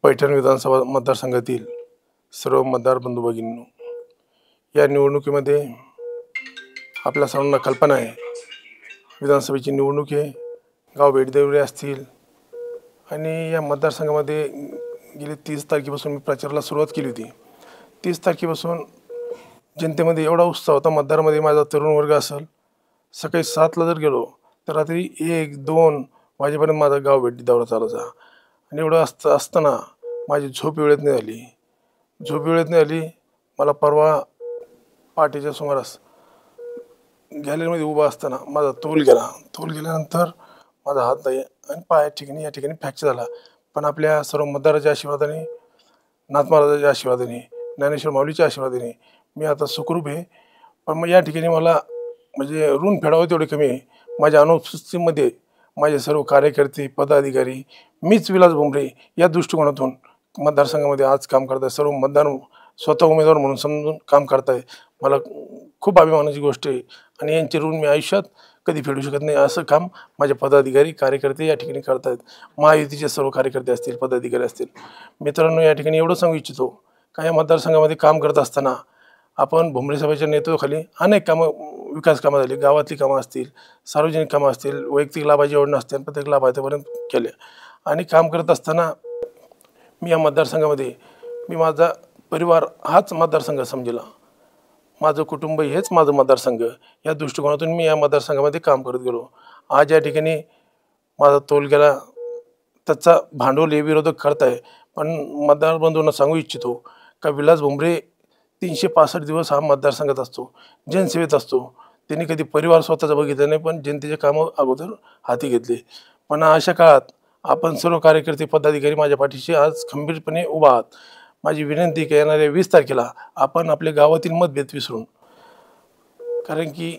पैठण विधानसभा मतदारसंघातील सर्व मतदार बंधू भगिनींनो, या निवडणुकीमध्ये आपल्या सर्वांना कल्पना आहे, विधानसभेची निवडणूक आहे, गाव भेट दौरे असतील आणि या मतदारसंघामध्ये गेली 30 तारखेपासून मी प्रचाराला सुरुवात केली होती। 30 तारखेपासून जनतेमध्ये एवढा उत्साह होता, मतदारामध्ये माझा तरुण वर्ग असेल, सकाळी 7ला जर गेलो तर रात्री 1-2 वाजेपर्यंत माझा गाव भेट दौरा चालायचा। आणि एवढं असताना माझी झोप वेळेत नाही आली। मला परवा पहाटेच्या सुमारास गॅलरीमध्ये उभा असताना माझा तोल गेल्यानंतर माझा हात आणि पाय या ठिकाणी फ्रॅक्चर झाला। पण आपल्या सर्व मतदाराच्या आशीर्वादाने, नाथ महाराजांच्या आशीर्वादाने, ज्ञानेश्वर माऊलीच्या आशीर्वादाने मी आता सुखरूप आहे। पण मग या ठिकाणी मला म्हणजे ऋण फेडावं तेवढे कमी आहे। माझ्या अनुपस्थितीमध्ये माझे सर्व कार्यकर्ते, पदाधिकारी, मीच विलास भुमरे या दृष्टिकोनातून मतदारसंघामध्ये आज काम करत आहे। सर्व मतदार स्वतः उमेदवार म्हणून समजून काम करत आहे। मला खूप अभिमानाची गोष्ट आहे आणि यांचे ऋण मी आयुष्यात कधी फेडू शकत नाही। असं काम माझे पदाधिकारी, कार्यकर्ते या ठिकाणी करत आहेत। महायुतीचे सर्व कार्यकर्ते असतील, पदाधिकारी असतील। मित्रांनो, या ठिकाणी एवढं सांगू इच्छितो का या मतदारसंघामध्ये काम करत असताना आपण भुमरे साहेबांच्या नेतृत्वाखाली अनेक कामं, विकास कामं झाली, गावातली कामं असतील, सार्वजनिक कामं असतील, वैयक्तिक लाभाची योजना असतील, प्रत्येक लाभार्थ्यापर्यंत केले। आणि काम करत असताना मी या मतदारसंघामध्ये माझा परिवार हाच मतदारसंघ समजला, माझं कुटुंब हेच माझं मतदारसंघ, या दृष्टिकोनातून मी या मतदारसंघामध्ये काम करत गेलो। आज या ठिकाणी माझा तोल गेला, त्याचा भांडवल हे विरोधक करत आहे। पण मतदार बंधूंना सांगू इच्छितो का विलास भुमरे 365 दिवस हा मतदारसंघात असतो, जनसेवेत असतो। त्यांनी कधी परिवार स्वतःचा बघितला नाही, पण जनतेचे कामं अगोदर हाती घेतले। पण अशा काळात आपण सर्व कार्यकर्ते, पदाधिकारी माझ्या पाठीशी आज खंबीरपणे उभा आहात। माझी विनंती की येणाऱ्या 20 तारखेला आपण आपल्या गावातील मतभेद विसरून, कारण की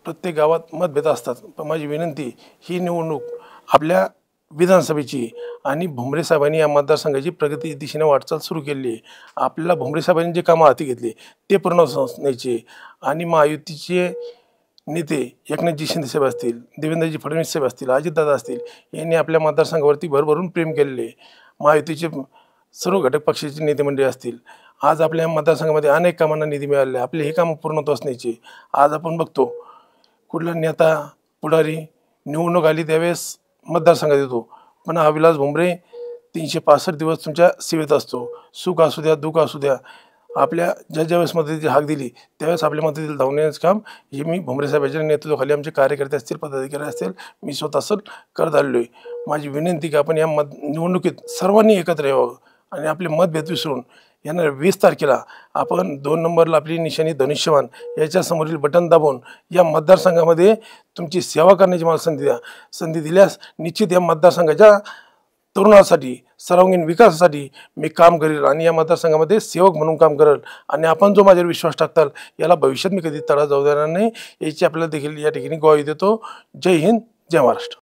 प्रत्येक गावात मतभेद असतात, पण माझी विनंती, ही निवडणूक आपल्या विधानसभेची आणि भुमरे साहेबांनी या मतदारसंघाची प्रगती दिशेने वाटचाल सुरू केली आहे। आपल्याला भुमरे साहेबांनी जे कामं हाती घेतले ते पूर्ण न्यायचे आणि महायुतीचे नेते एकनाथजी शिंदे साहेब असतील, देवेंद्रजी फडणवीस साहेब असतील, अजितदादा असतील, यांनी आपल्या मतदारसंघावरती भरभरून प्रेम केलेले। महायुतीचे सर्व घटक पक्षाचे नेते मंडळी असतील, आज आपल्या मतदारसंघामध्ये अनेक कामांना निधी मिळालेला आहे। आपले हे कामं पूर्णत्वास न्यायचे। आज आपण बघतो कुठला नेता, पुढारी निवडणूक आली त्यावेळेस मतदारसंघात येतो, पण हा विलास भुमरे 365 दिवस तुमच्या सेवेत असतो। सुख असू द्या, दुःख असू द्या, आपल्या ज्यावेळेस मदतीची हाक दिली त्यावेळेस आपल्या मदतीला धावून येण्याचं काम हे मी भुमरे साहेबांच्या नेतृत्वाखाली आमचे कार्यकर्ते असतील, पदाधिकारी असतील, मी स्वतः करत आलेलो आहे। माझी विनंती की आपण या निवडणुकीत सर्वांनी एकत्र यावं आणि आपले मतभेद विसरून येणाऱ्या 20 तारखेला आपण 2 नंबरला आपली निशाणी धनुष्यवान याच्या समोरील बटन दाबून या मतदारसंघामध्ये तुमची सेवा करण्याची मला संधी दिल्यास निश्चित या मतदारसंघाच्या तरुणासाठी, सर्वांगीण विकासासाठी मी काम करेल आणि या मतदारसंघामध्ये सेवक म्हणून काम करेल। आणि आपण जो माझ्यावर विश्वास टाकताल याला भविष्यात मी कधी तडा जाऊ देणार नाही, याची आपल्याला देखील या ठिकाणी ग्वाही देतो। जय हिंद, जय महाराष्ट्र।